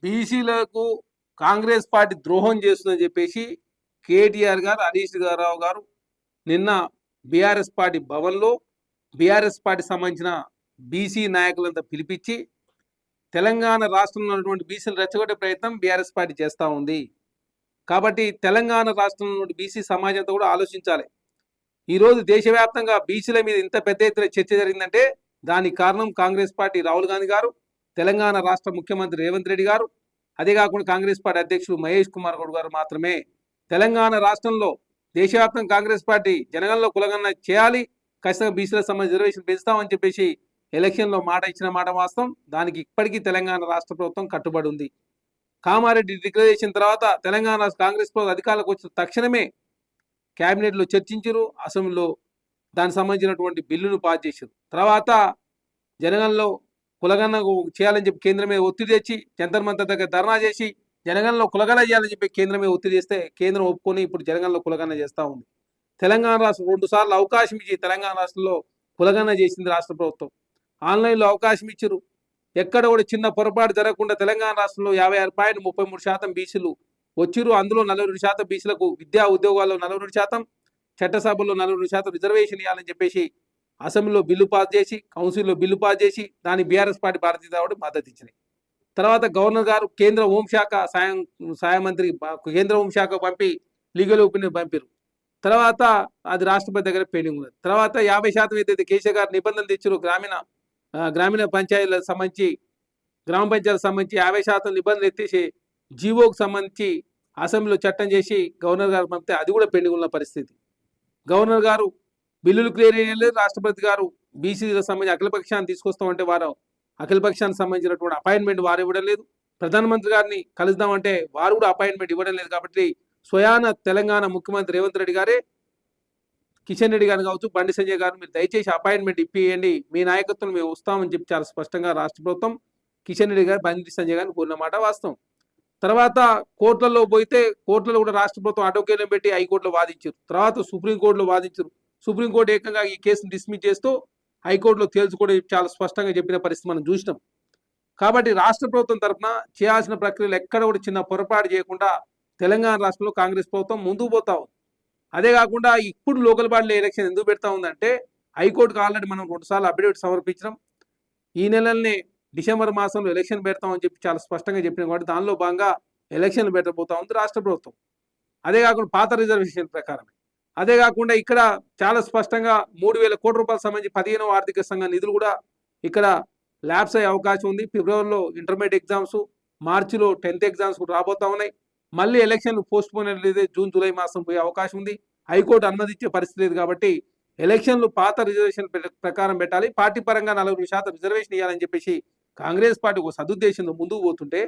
బీసీలకు కాంగ్రెస్ పార్టీ ద్రోహం చేస్తుందని చెప్పేసి కేటీఆర్ గారు, హరీష్ రావు గారు నిన్న బీఆర్ఎస్ పార్టీ భవన్లో బీఆర్ఎస్ పార్టీ సంబంధించిన బీసీ నాయకులంతా పిలిపించి తెలంగాణ రాష్ట్రంలో ఉన్నటువంటి బీసీలు రెచ్చగొట్టే ప్రయత్నం బీఆర్ఎస్ పార్టీ చేస్తూ ఉంది. కాబట్టి తెలంగాణ రాష్ట్రంలో ఉన్న బీసీ సమాజంతో కూడా ఆలోచించాలి. ఈరోజు దేశవ్యాప్తంగా బీసీల మీద ఇంత పెద్ద ఎత్తున చర్చ జరిగిందంటే దానికి కారణం కాంగ్రెస్ పార్టీ రాహుల్ గాంధీ గారు, తెలంగాణ రాష్ట్ర ముఖ్యమంత్రి రేవంత్ రెడ్డి గారు, అదే కాకుండా కాంగ్రెస్ పార్టీ అధ్యక్షుడు మహేష్ కుమార్ గౌడ్ గారు మాత్రమే. తెలంగాణ రాష్ట్రంలో దేశవ్యాప్తంగా కాంగ్రెస్ పార్టీ జనగణలో కులగణన చేయాలి, ఖచ్చితంగా బీసీల సంబంధించిన రిజర్వేషన్ పెంచుతామని చెప్పేసి ఎలక్షన్లో మాట ఇచ్చిన మాట వాస్తవం. దానికి ఇప్పటికీ తెలంగాణ రాష్ట్ర ప్రభుత్వం కట్టుబడి ఉంది. కామారెడ్డి డిక్లేర్ చేసిన తర్వాత తెలంగాణ కాంగ్రెస్ ప్రభుత్వం అధికారులకు వచ్చిన తక్షణమే క్యాబినెట్లో చర్చించారు, అసెంబ్లీలో దానికి సంబంధించినటువంటి బిల్లును పాస్ చేశారు. తర్వాత జనగణలో కులగణన చేయాలని చెప్పి కేంద్రమే ఒత్తిడి తెచ్చి జంతర్ మంతర్ దగ్గర ధర్నా చేసి జనగణలో కులగణన చేయాలని చెప్పి కేంద్రమే ఒత్తిడి చేస్తే కేంద్రం ఒప్పుకొని ఇప్పుడు జనగణలో కులగణన చేస్తూ ఉంది. తెలంగాణ రాష్ట్రం 2 సార్లు అవకాశం ఇచ్చి తెలంగాణ రాష్ట్రంలో కులగణన చేసింది రాష్ట్ర ప్రభుత్వం. ఆన్లైన్లో అవకాశం ఇచ్చారు. ఎక్కడ కూడా చిన్న పొరపాటు జరగకుండా తెలంగాణ రాష్ట్రంలో 56.33% బీసీలు వచ్చిరు. అందులో 42% బీసీలకు విద్యా ఉద్యోగాల్లో 42%, చట్టసభల్లో 42% రిజర్వేషన్ ఇవ్వాలని చెప్పేసి అసెంబ్లీలో బిల్లు పాస్ చేసి, కౌన్సిల్లో బిల్లు పాస్ చేసి దాని BRS party Bharatiya Janata party మద్దతు ఇచ్చినాయి. తర్వాత గవర్నర్ గారు కేంద్ర హోంశాఖ సహాయ మంత్రి కేంద్ర హోంశాఖ పంపి లీగల్ ఒపీనియన్ పంపారు. తర్వాత అది రాష్ట్రపతి దగ్గర పెండింగ్ ఉన్నది. తర్వాత 50% ఏదైతే కేసీఆర్ గారు నిబంధనలు తెచ్చారు గ్రామీణ పంచాయతీలకు సంబంధించి, గ్రామ పంచాయతీలకు సంబంధించి 50% నిబంధనలు ఎత్తేసి జీవోకు సంబంధించి అసెంబ్లీలో చట్టం చేసి గవర్నర్ గారు పంపితే అది కూడా పెండింగ్ ఉన్న పరిస్థితి. గవర్నర్ గారు బిల్లులు క్లియర్ చేయలేదు. రాష్ట్రపతి గారు బీసీలకు సంబంధించి అఖిలపక్షాన్ని తీసుకొస్తామంటే వారు అఖిలపక్షానికి సంబంధించినటువంటి అపాయింట్మెంట్ వారు ఇవ్వడం లేదు. ప్రధానమంత్రి గారిని కలుద్దామంటే వారు కూడా అపాయింట్మెంట్ ఇవ్వడం లేదు. కాబట్టి స్వయాన తెలంగాణ ముఖ్యమంత్రి రేవంత్ రెడ్డి గారే కిషన్ రెడ్డి గారిని కావచ్చు, బండి సంజయ్ గారు మీరు దయచేసి అపాయింట్మెంట్ ఇప్పియండి, మీ నాయకత్వం మేము వస్తామని చెప్పి చాలా స్పష్టంగా రాష్ట్ర ప్రభుత్వం కిషన్ రెడ్డి గారు బండి సంజయ్ గారిని కోరిన మాట వాస్తవం. తర్వాత కోర్టులలో పోయితే కోర్టులో కూడా రాష్ట్ర ప్రభుత్వం అడ్వకేట్లను పెట్టి హైకోర్టులో వాదించారు. తర్వాత సుప్రీంకోర్టులో వాదించారు. సుప్రీంకోర్టు ఏకంగా ఈ కేసును డిస్మిస్ చేస్తూ హైకోర్టులో తేల్చుకోవడం చాలా స్పష్టంగా చెప్పిన పరిస్థితి మనం చూసినాం. కాబట్టి రాష్ట్ర ప్రభుత్వం తరఫున చేయాల్సిన ప్రక్రియలు ఎక్కడ కూడా చిన్న పొరపాటు చేయకుండా తెలంగాణ రాష్ట్రంలో కాంగ్రెస్ ప్రభుత్వం ముందుకు పోతా ఉంది. అదే కాకుండా ఇప్పుడు లోకల్ బాడీల ఎలక్షన్ ఎందుకు పెడతా ఉందంటే హైకోర్టుకు ఆల్రెడీ మనం 2 సార్లు అఫిడవిట్ సమర్పించడం, ఈ నెలల్ని డిసెంబర్ మాసంలో ఎలక్షన్ పెడతామని చెప్పి చాలా స్పష్టంగా చెప్పిన కాబట్టి దానిలో భాగంగా ఎలక్షన్లు పెట్టబోతా ఉంది రాష్ట్ర ప్రభుత్వం. అదే కాకుండా పాత రిజర్వేషన్ ప్రకారమే. అదే కాకుండా ఇక్కడ చాలా స్పష్టంగా 3,000 కోట్ల రూపాయలకు సంబంధించి 15వ ఆర్థిక సంఘ నిధులు కూడా ఇక్కడ ల్యాబ్స్ అయ్యే అవకాశం ఉంది. ఫిబ్రవరిలో ఇంటర్మీడియట్ ఎగ్జామ్స్, మార్చిలో 10th ఎగ్జామ్స్ కూడా రాబోతా ఉన్నాయి. మళ్ళీ ఎలక్షన్లు పోస్ట్ పోన్ అయితే జూన్ జూలై మాసం పోయే అవకాశం ఉంది. హైకోర్టు అనుమతించే పరిస్థితి లేదు. కాబట్టి ఎలక్షన్లు పాత రిజర్వేషన్ ప్రకారం పెట్టాలి, పార్టీ పరంగా 40% రిజర్వేషన్ ఇవ్వాలని చెప్పేసి కాంగ్రెస్ పార్టీ ఒక సదుద్దేశంతో ముందుకు పోతుంటే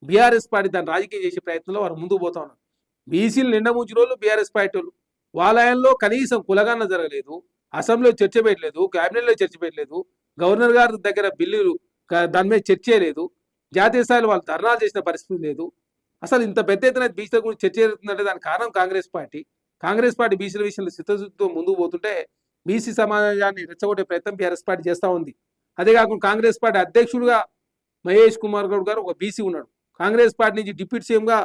బీఆర్ఎస్ పార్టీ దాన్ని రాజకీయం చేసే ప్రయత్నంలో వారు ముందుకు పోతా ఉన్నారు. బీసీలు నిండముంచి రోజులు బీఆర్ఎస్ పార్టీ వాళ్ళు వాళ్ళలో కనీసం కులగన్న జరగలేదు, అసెంబ్లీలో చర్చ పెట్టలేదు, క్యాబినెట్లో చర్చ పెట్టలేదు, గవర్నర్ గారి దగ్గర బిల్లులు దాని మీద చర్చ లేదు, జాతీయ స్థాయిలో వాళ్ళు ధర్నాలు చేసిన పరిస్థితి లేదు. అసలు ఇంత పెద్ద ఎత్తున బీసీల గురించి చర్చ జరుగుతుందంటే దానికి కారణం కాంగ్రెస్ పార్టీ. కాంగ్రెస్ పార్టీ బీసీల విషయంలో చిత్తశుద్ధితో ముందుకు పోతుంటే బీసీ సమాజాన్ని రెచ్చగొట్టే ప్రయత్నం బీఆర్ఎస్ పార్టీ చేస్తూ ఉంది. అదే కాకుండా కాంగ్రెస్ పార్టీ అధ్యక్షుడుగా మహేష్ కుమార్ గౌడ్ గారు ఒక బీసీ ఉన్నాడు. కాంగ్రెస్ పార్టీ నుంచి డిప్యూటీ సీఎంగా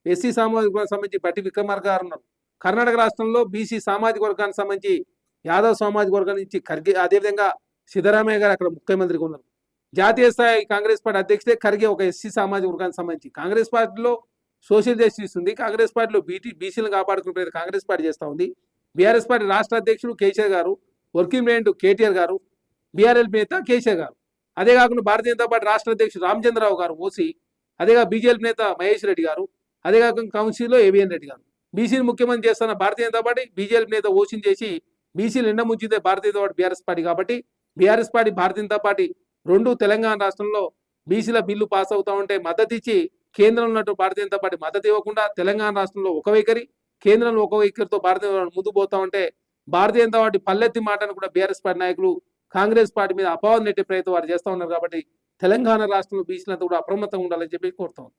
ఎస్సీ సామాజిక వర్గానికి సంబంధించి బట్టి విక్రమార్క గారు ఉన్నారు. కర్ణాటక రాష్ట్రంలో బీసీ సామాజిక వర్గానికి సంబంధించి యాదవ్ సామాజిక వర్గం నుంచి ఖర్గే, అదేవిధంగా సిద్ధరామయ్య గారు అక్కడ ముఖ్యమంత్రిగా ఉన్నారు. జాతీయ స్థాయి కాంగ్రెస్ పార్టీ అధ్యక్షుడే ఖర్గే ఒక ఎస్సీ సామాజిక వర్గానికి సంబంధించి. కాంగ్రెస్ పార్టీలో సోషల్ జస్టిస్ ఉంది, కాంగ్రెస్ పార్టీలో బీసీలను కాపాడుకునే కాంగ్రెస్ పార్టీ చేస్తూ ఉంది. బీఆర్ఎస్ పార్టీ రాష్ట్ర అధ్యక్షుడు కేసీఆర్ గారు, వర్కింగ్ ప్రెసిడెంట్ కేటీఆర్ గారు, బీఆర్ఎల్ నేత కేసీఆర్ గారు, అదే కాకుండా భారతీయ జనతా పార్టీ రాష్ట్ర అధ్యక్షుడు రామచంద్రరావు గారు ఓసీ, అదేగా బీజేపీ నేత మహేష్ రెడ్డి గారు, అదే కాకుండా కౌన్సిల్లో ఏవిఎన్ రెడ్డి గారు. బీసీని ముఖ్యమంత్రి చేస్తున్న భారతీయ జనతా పార్టీ బీజేపీ నేత ఓషన్ చేసి బీసీలు నిండా ముంచితే Bharatiya Janata party BRS party. కాబట్టి BRS party Bharatiya Janata party రెండు తెలంగాణ రాష్ట్రంలో బీసీల బిల్లు పాస్ అవుతా ఉంటే మద్దతు ఇచ్చి కేంద్రంలో ఉన్నట్టు భారతీయ జనతా పార్టీ మద్దతు ఇవ్వకుండా తెలంగాణ రాష్ట్రంలో ఒక వైఖరి, కేంద్రంలో ఒక వైఖరితో భారతీయ జనతా పార్టీ ముందు పోతా ఉంటే భారతీయ జనతా పార్టీ పల్లెత్తి మాటను కూడా బీఆర్ఎస్ పార్టీ నాయకులు కాంగ్రెస్ పార్టీ మీద అపవాదం నెట్టే ప్రయత్నం వారు చేస్తూ ఉన్నారు. కాబట్టి తెలంగాణ రాష్ట్రంలో బీసీలంతా కూడా అప్రమత్తంగా ఉండాలని చెప్పి కోరుతా ఉన్నాం.